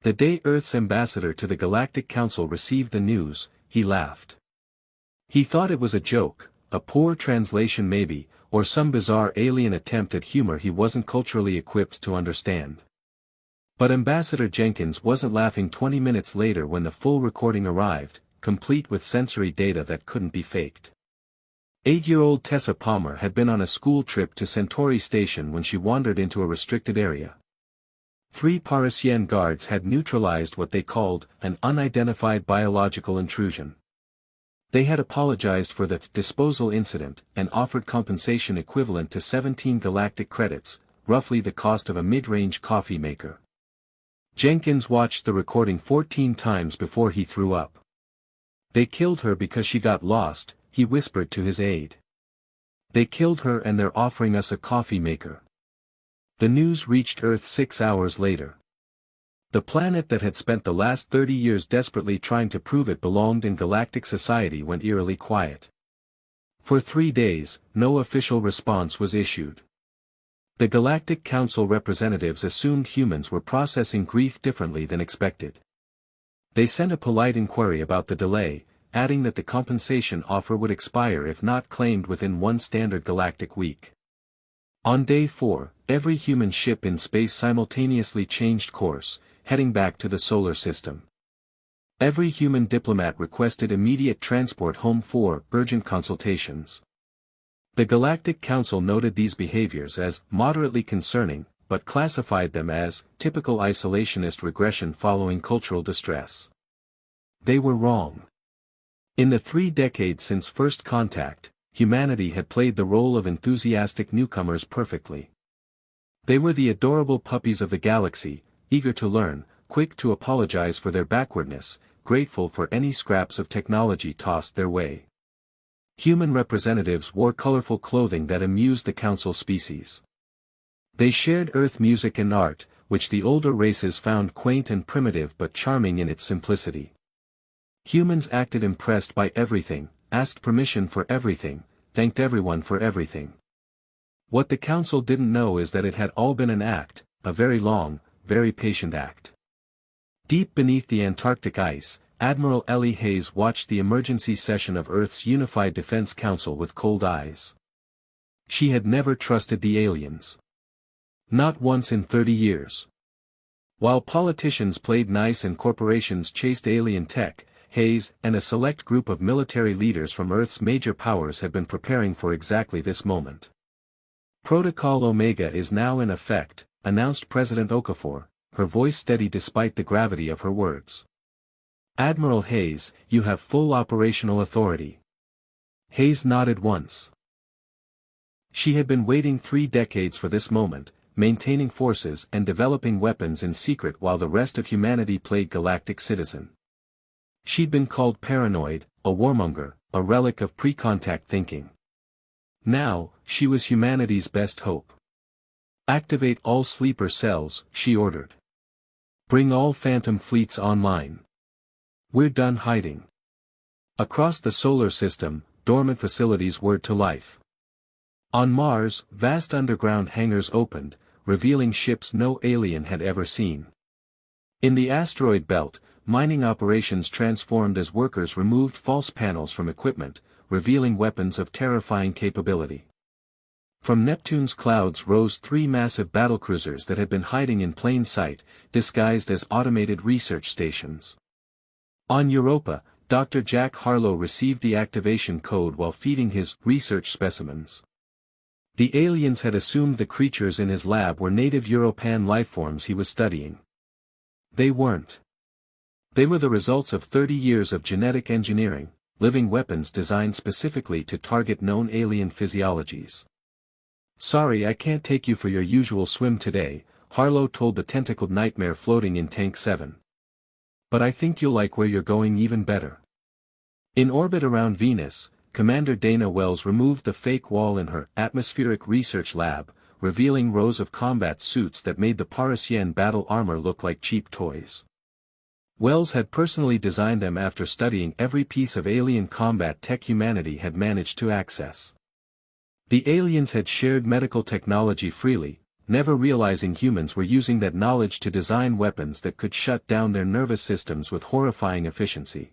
The day Earth's ambassador to the Galactic Council received the news, he laughed. He thought it was a joke, a poor translation maybe, or some bizarre alien attempt at humor he wasn't culturally equipped to understand. But Ambassador Jenkins wasn't laughing 20 minutes later when the full recording arrived, complete with sensory data that couldn't be faked. 8-year-old Tessa Palmer had been on a school trip to Centauri Station when she wandered into a restricted area. 3 Parisian guards had neutralized what they called an unidentified biological intrusion. They had apologized for the disposal incident and offered compensation equivalent to 17 galactic credits, roughly the cost of a mid-range coffee maker. Jenkins watched the recording 14 times before he threw up. They killed her because she got lost, he whispered to his aide. They killed her and they're offering us a coffee maker. The news reached Earth 6 hours later. The planet that had spent the last 30 years desperately trying to prove it belonged in galactic society went eerily quiet. For 3 days, no official response was issued. The Galactic Council representatives assumed humans were processing grief differently than expected. They sent a polite inquiry about the delay, adding that the compensation offer would expire if not claimed within 1 standard galactic week. On day 4, every human ship in space simultaneously changed course, heading back to the solar system. Every human diplomat requested immediate transport home for urgent consultations. The Galactic Council noted these behaviors as moderately concerning, but classified them as typical isolationist regression following cultural distress. They were wrong. In the 3 decades since first contact, humanity had played the role of enthusiastic newcomers perfectly. They were the adorable puppies of the galaxy, eager to learn, quick to apologize for their backwardness, grateful for any scraps of technology tossed their way. Human representatives wore colorful clothing that amused the council species. They shared Earth music and art, which the older races found quaint and primitive but charming in its simplicity. Humans acted impressed by everything, asked permission for everything, thanked everyone for everything. What the council didn't know is that it had all been an act, a very long, very patient act. Deep beneath the Antarctic ice, Admiral Hayes watched the emergency session of Earth's Unified Defense Council with cold eyes. She had never trusted the aliens. Not once in 30 years. While politicians played nice and corporations chased alien tech, Hayes and a select group of military leaders from Earth's major powers had been preparing for exactly this moment. Protocol Omega is now in effect, announced President Okafor, her voice steady despite the gravity of her words. Admiral Hayes, you have full operational authority. Hayes nodded once. She had been waiting 3 decades for this moment, maintaining forces and developing weapons in secret while the rest of humanity played galactic citizen. She'd been called paranoid, a warmonger, a relic of pre-contact thinking. Now, she was humanity's best hope. Activate all sleeper cells, she ordered. Bring all phantom fleets online. We're done hiding. Across the solar system, dormant facilities whirred to life. On Mars, vast underground hangars opened, revealing ships no alien had ever seen. In the asteroid belt, mining operations transformed as workers removed false panels from equipment, revealing weapons of terrifying capability. From Neptune's clouds rose 3 massive battlecruisers that had been hiding in plain sight, disguised as automated research stations. On Europa, Dr. Jack Harlow received the activation code while feeding his research specimens. The aliens had assumed the creatures in his lab were native European lifeforms he was studying. They weren't. They were the results of 30 years of genetic engineering, living weapons designed specifically to target known alien physiologies. Sorry, I can't take you for your usual swim today, Harlow told the tentacled nightmare floating in Tank 7. But I think you'll like where you're going even better. In orbit around Venus, Commander Dana Wells removed the fake wall in her atmospheric research lab, revealing rows of combat suits that made the Parisian battle armor look like cheap toys. Wells had personally designed them after studying every piece of alien combat tech humanity had managed to access. The aliens had shared medical technology freely, never realizing humans were using that knowledge to design weapons that could shut down their nervous systems with horrifying efficiency.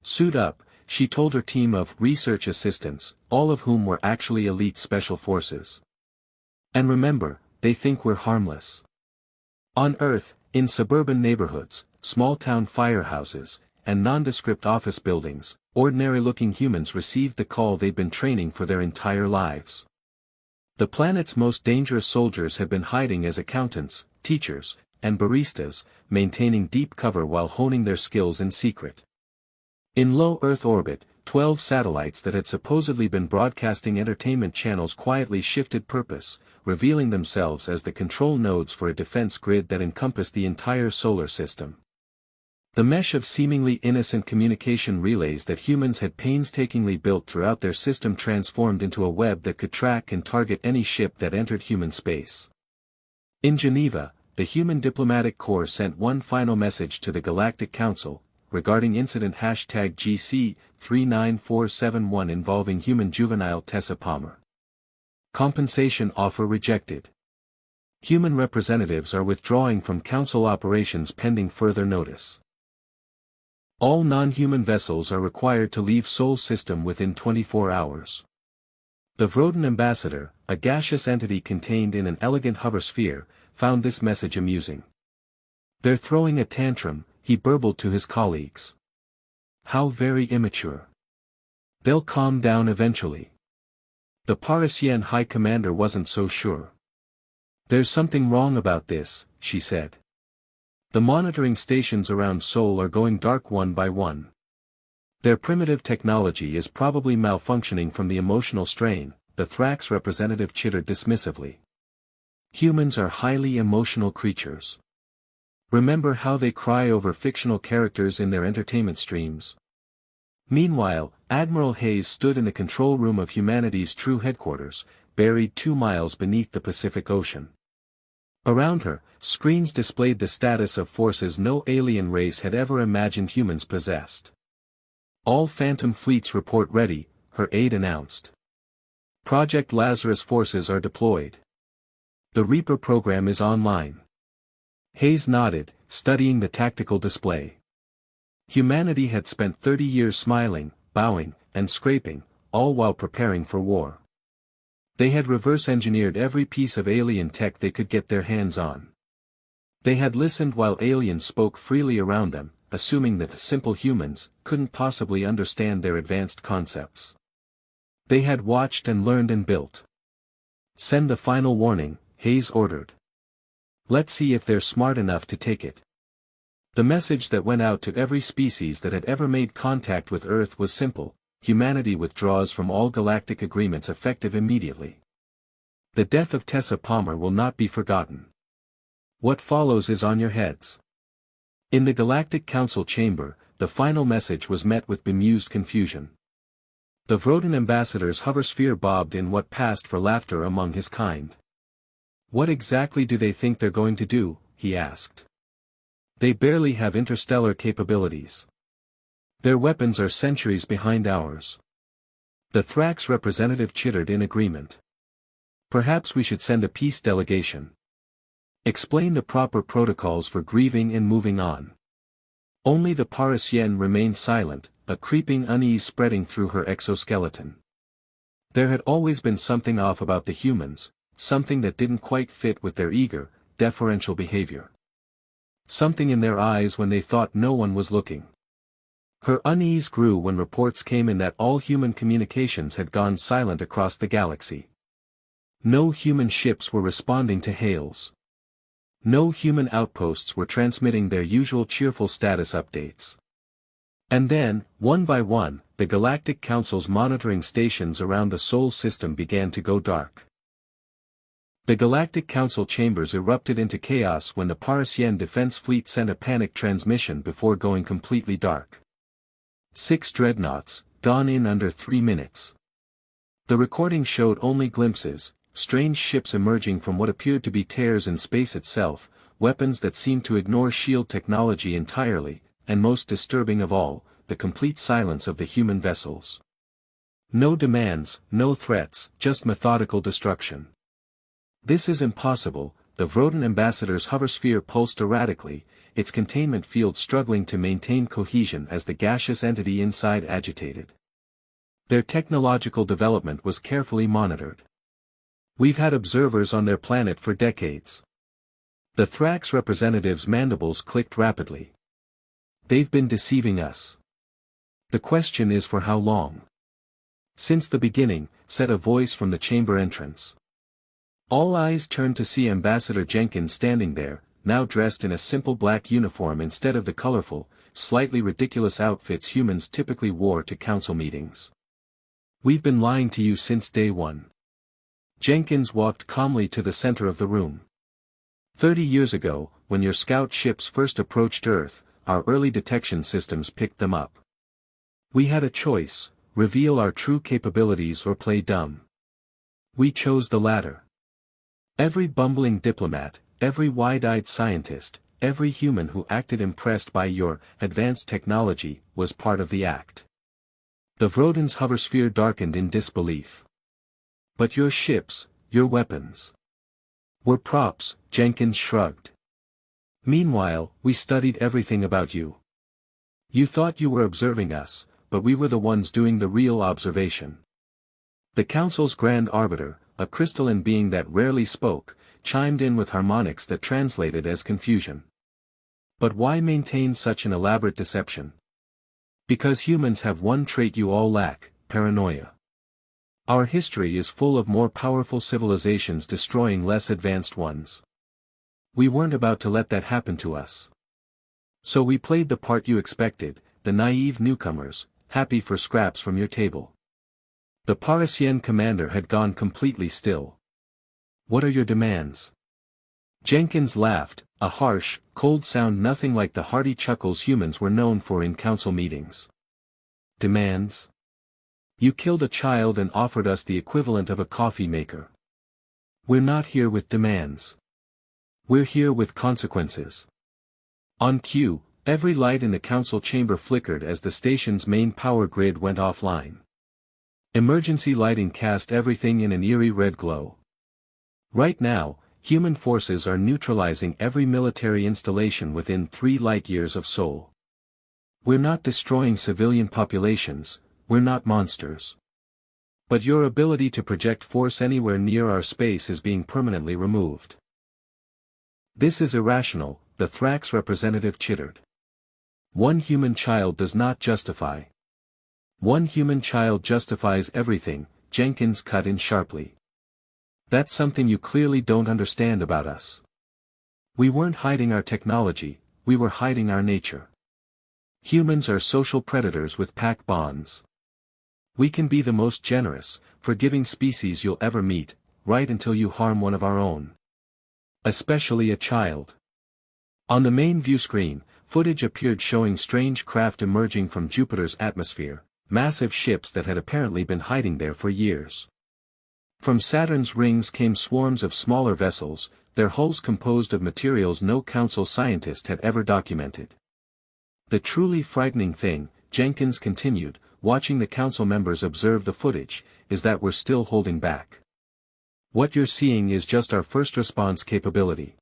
"Suit up," she told her team of research assistants, all of whom were actually elite special forces. "And remember, they think we're harmless." On Earth, in suburban neighborhoods, small-town firehouses, and nondescript office buildings, ordinary-looking humans received the call they'd been training for their entire lives. The planet's most dangerous soldiers had been hiding as accountants, teachers, and baristas, maintaining deep cover while honing their skills in secret. In low Earth orbit, 12 satellites that had supposedly been broadcasting entertainment channels quietly shifted purpose, revealing themselves as the control nodes for a defense grid that encompassed the entire solar system. The mesh of seemingly innocent communication relays that humans had painstakingly built throughout their system transformed into a web that could track and target any ship that entered human space. In Geneva, the Human Diplomatic Corps sent one final message to the Galactic Council, regarding incident #GC-39471 involving human juvenile Tessa Palmer. Compensation offer rejected. Human representatives are withdrawing from Council operations pending further notice. All non-human vessels are required to leave Sol system within 24 hours. The Vroden Ambassador, a gaseous entity contained in an elegant hoversphere, found this message amusing. "They're throwing a tantrum," he burbled to his colleagues. "How very immature. They'll calm down eventually." The Parisian High Commander wasn't so sure. "There's something wrong about this," she said. "The monitoring stations around Sol are going dark one by one. Their primitive technology is probably malfunctioning from the emotional strain," the Thrax representative chittered dismissively. "Humans are highly emotional creatures. Remember how they cry over fictional characters in their entertainment streams?" Meanwhile, Admiral Hayes stood in the control room of humanity's true headquarters, buried 2 miles beneath the Pacific Ocean. Around her, screens displayed the status of forces no alien race had ever imagined humans possessed. "All Phantom fleets report ready," her aide announced. "Project Lazarus forces are deployed. The Reaper program is online." Hayes nodded, studying the tactical display. Humanity had spent 30 years smiling, bowing, and scraping, all while preparing for war. They had reverse-engineered every piece of alien tech they could get their hands on. They had listened while aliens spoke freely around them, assuming that simple humans couldn't possibly understand their advanced concepts. They had watched and learned and built. "Send the final warning," Hayes ordered. "Let's see if they're smart enough to take it." The message that went out to every species that had ever made contact with Earth was simple: humanity withdraws from all galactic agreements effective immediately. The death of Tessa Palmer will not be forgotten. What follows is on your heads. In the Galactic Council chamber, the final message was met with bemused confusion. The Vroden ambassador's hoversphere bobbed in what passed for laughter among his kind. "What exactly do they think they're going to do?" he asked. "They barely have interstellar capabilities. Their weapons are centuries behind ours." The Thrax representative chittered in agreement. "Perhaps we should send a peace delegation. Explain the proper protocols for grieving and moving on." Only the Parisienne remained silent, a creeping unease spreading through her exoskeleton. There had always been something off about the humans, something that didn't quite fit with their eager, deferential behavior. Something in their eyes when they thought no one was looking. Her unease grew when reports came in that all human communications had gone silent across the galaxy. No human ships were responding to hails. No human outposts were transmitting their usual cheerful status updates. And then, one by one, the Galactic Council's monitoring stations around the Sol system began to go dark. The Galactic Council chambers erupted into chaos when the Parisian Defense Fleet sent a panic transmission before going completely dark. 6 dreadnoughts, gone in under 3 minutes. The recording showed only glimpses, strange ships emerging from what appeared to be tears in space itself, weapons that seemed to ignore shield technology entirely, and most disturbing of all, the complete silence of the human vessels. No demands, no threats, just methodical destruction. This is impossible. The Vroden ambassador's hoversphere pulsed erratically, its containment field struggling to maintain cohesion as the gaseous entity inside agitated. Their technological development was carefully monitored. We've had observers on their planet for decades. The Thrax representative's mandibles clicked rapidly. They've been deceiving us. The question is for how long? Since the beginning, said a voice from the chamber entrance. All eyes turned to see Ambassador Jenkins standing there, now dressed in a simple black uniform instead of the colorful, slightly ridiculous outfits humans typically wore to council meetings. We've been lying to you since day one. Jenkins walked calmly to the center of the room. 30 years ago, when your scout ships first approached Earth, our early detection systems picked them up. We had a choice, reveal our true capabilities or play dumb. We chose the latter. Every bumbling diplomat, every wide-eyed scientist, every human who acted impressed by your advanced technology, was part of the act. The Vroden's hoversphere darkened in disbelief. But your ships, your weapons, were props, Jenkins shrugged. Meanwhile, we studied everything about you. You thought you were observing us, but we were the ones doing the real observation. The Council's Grand Arbiter, a crystalline being that rarely spoke, chimed in with harmonics that translated as confusion. But why maintain such an elaborate deception? Because humans have one trait you all lack, paranoia. Our history is full of more powerful civilizations destroying less advanced ones. We weren't about to let that happen to us. So we played the part you expected, the naive newcomers, happy for scraps from your table. The Parisian commander had gone completely still. What are your demands? Jenkins laughed, a harsh, cold sound nothing like the hearty chuckles humans were known for in council meetings. Demands? You killed a child and offered us the equivalent of a coffee maker. We're not here with demands. We're here with consequences. On cue, every light in the council chamber flickered as the station's main power grid went offline. Emergency lighting cast everything in an eerie red glow. Right now, human forces are neutralizing every military installation within 3 light-years of Sol. We're not destroying civilian populations, we're not monsters. But your ability to project force anywhere near our space is being permanently removed. This is irrational, the Thrax representative chittered. One human child does not justify. One human child justifies everything, Jenkins cut in sharply. That's something you clearly don't understand about us. We weren't hiding our technology, we were hiding our nature. Humans are social predators with pack bonds. We can be the most generous, forgiving species you'll ever meet, right until you harm one of our own. Especially a child. On the main view screen, footage appeared showing strange craft emerging from Jupiter's atmosphere, massive ships that had apparently been hiding there for years. From Saturn's rings came swarms of smaller vessels, their hulls composed of materials no council scientist had ever documented. The truly frightening thing, Jenkins continued, watching the council members observe the footage, is that we're still holding back. What you're seeing is just our first response capability.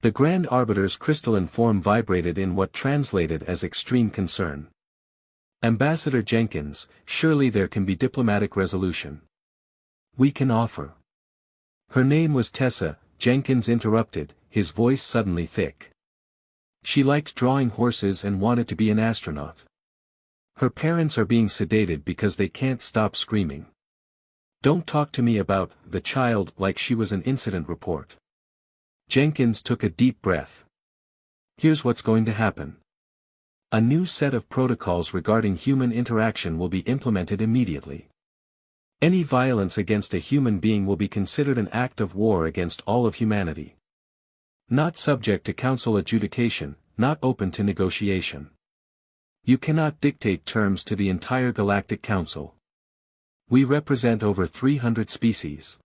The Grand Arbiter's crystalline form vibrated in what translated as extreme concern. Ambassador Jenkins, surely there can be diplomatic resolution. We can offer. Her name was Tessa, Jenkins interrupted, his voice suddenly thick. She liked drawing horses and wanted to be an astronaut. Her parents are being sedated because they can't stop screaming. Don't talk to me about the child like she was an incident report. Jenkins took a deep breath. Here's what's going to happen. A new set of protocols regarding human interaction will be implemented immediately. Any violence against a human being will be considered an act of war against all of humanity. Not subject to council adjudication, not open to negotiation. You cannot dictate terms to the entire Galactic Council. We represent over 300 species.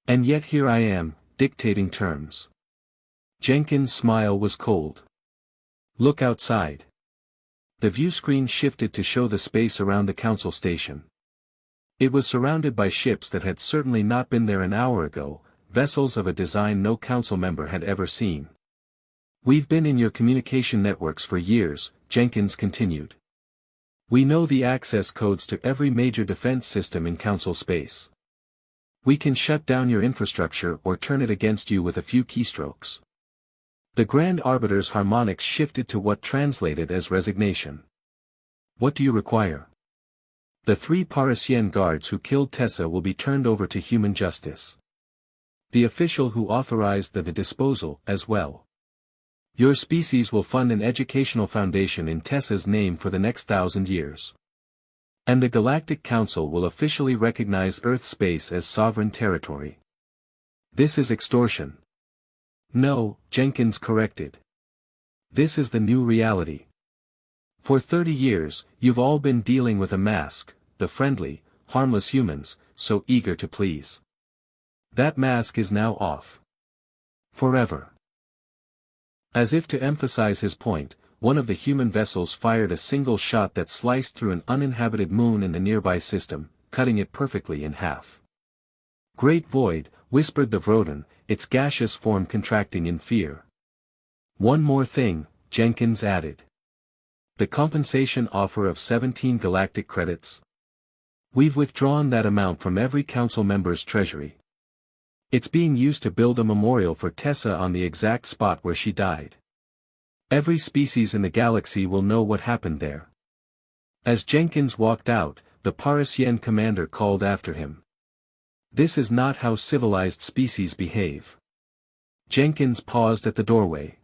And yet here I am, dictating terms. Jenkins' smile was cold. Look outside. The view screen shifted to show the space around the council station. It was surrounded by ships that had certainly not been there an hour ago, vessels of a design no council member had ever seen. We've been in your communication networks for years, Jenkins continued. We know the access codes to every major defense system in council space. We can shut down your infrastructure or turn it against you with a few keystrokes. The Grand Arbiter's harmonics shifted to what translated as resignation. What do you require? The 3 Parisian guards who killed Tessa will be turned over to human justice. The official who authorized the disposal as well. Your species will fund an educational foundation in Tessa's name for the next 1,000 years. And the Galactic Council will officially recognize Earth space as sovereign territory. This is extortion. No, Jenkins corrected. This is the new reality. For 30 years, you've all been dealing with a mask, the friendly, harmless humans, so eager to please. That mask is now off. Forever. As if to emphasize his point, one of the human vessels fired a single shot that sliced through an uninhabited moon in the nearby system, cutting it perfectly in half. Great void, whispered the Vrodan, its gaseous form contracting in fear. One more thing, Jenkins added. The compensation offer of 17 galactic credits. We've withdrawn that amount from every council member's treasury. It's being used to build a memorial for Tessa on the exact spot where she died. Every species in the galaxy will know what happened there. As Jenkins walked out, the Parisian commander called after him. This is not how civilized species behave. Jenkins paused at the doorway.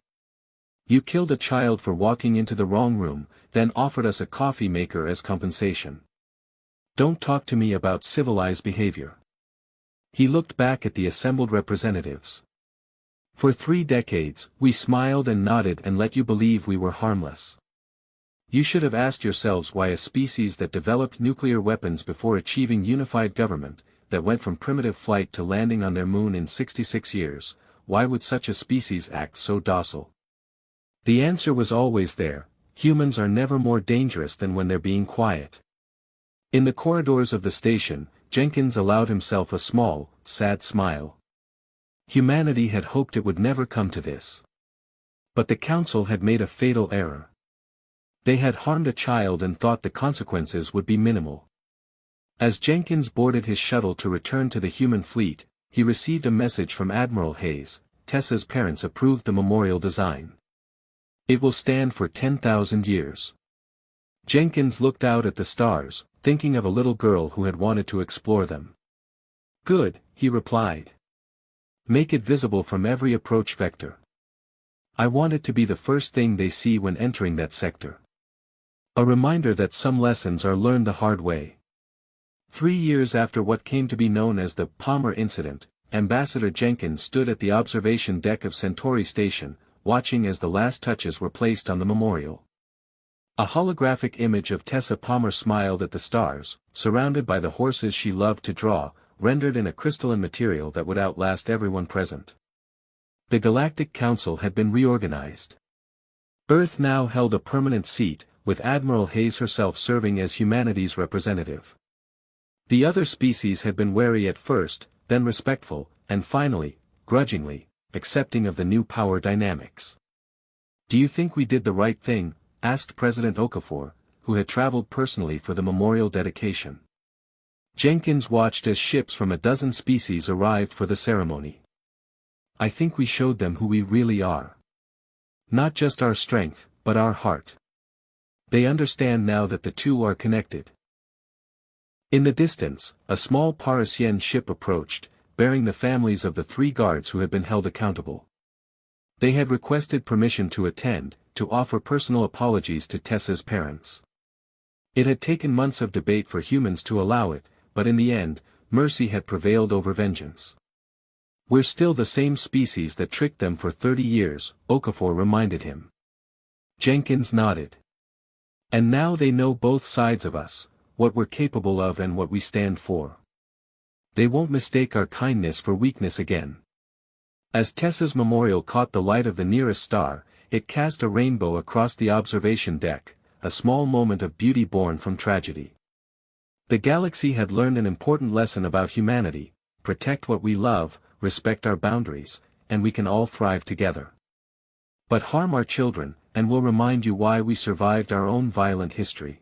You killed a child for walking into the wrong room, then offered us a coffee maker as compensation. Don't talk to me about civilized behavior. He looked back at the assembled representatives. For 3 decades, we smiled and nodded and let you believe we were harmless. You should have asked yourselves why a species that developed nuclear weapons before achieving unified government, that went from primitive flight to landing on their moon in 66 years, why would such a species act so docile? The answer was always there: humans are never more dangerous than when they're being quiet. In the corridors of the station, Jenkins allowed himself a small, sad smile. Humanity had hoped it would never come to this. But the council had made a fatal error. They had harmed a child and thought the consequences would be minimal. As Jenkins boarded his shuttle to return to the human fleet, he received a message from Admiral Hayes. Tessa's parents approved the memorial design. It will stand for 10,000 years. Jenkins looked out at the stars, thinking of a little girl who had wanted to explore them. Good, he replied. Make it visible from every approach vector. I want it to be the first thing they see when entering that sector. A reminder that some lessons are learned the hard way. 3 years after what came to be known as the Palmer incident, Ambassador Jenkins stood at the observation deck of Centauri Station, watching as the last touches were placed on the memorial. A holographic image of Tessa Palmer smiled at the stars, surrounded by the horses she loved to draw, rendered in a crystalline material that would outlast everyone present. The Galactic Council had been reorganized. Earth now held a permanent seat, with Admiral Hayes herself serving as humanity's representative. The other species had been wary at first, then respectful, and finally, grudgingly, accepting of the new power dynamics. Do you think we did the right thing? Asked President Okafor, who had traveled personally for the memorial dedication. Jenkins watched as ships from a dozen species arrived for the ceremony. I think we showed them who we really are. Not just our strength, but our heart. They understand now that the two are connected. In the distance, a small Parisian ship approached, bearing the families of the 3 guards who had been held accountable. They had requested permission to attend, to offer personal apologies to Tessa's parents. It had taken months of debate for humans to allow it, but in the end, mercy had prevailed over vengeance. We're still the same species that tricked them for 30 years, Okafor reminded him. Jenkins nodded. And now they know both sides of us, what we're capable of and what we stand for. They won't mistake our kindness for weakness again. As Tessa's memorial caught the light of the nearest star, it cast a rainbow across the observation deck, a small moment of beauty born from tragedy. The galaxy had learned an important lesson about humanity: protect what we love, respect our boundaries, and we can all thrive together. But harm our children, and we'll remind you why we survived our own violent history.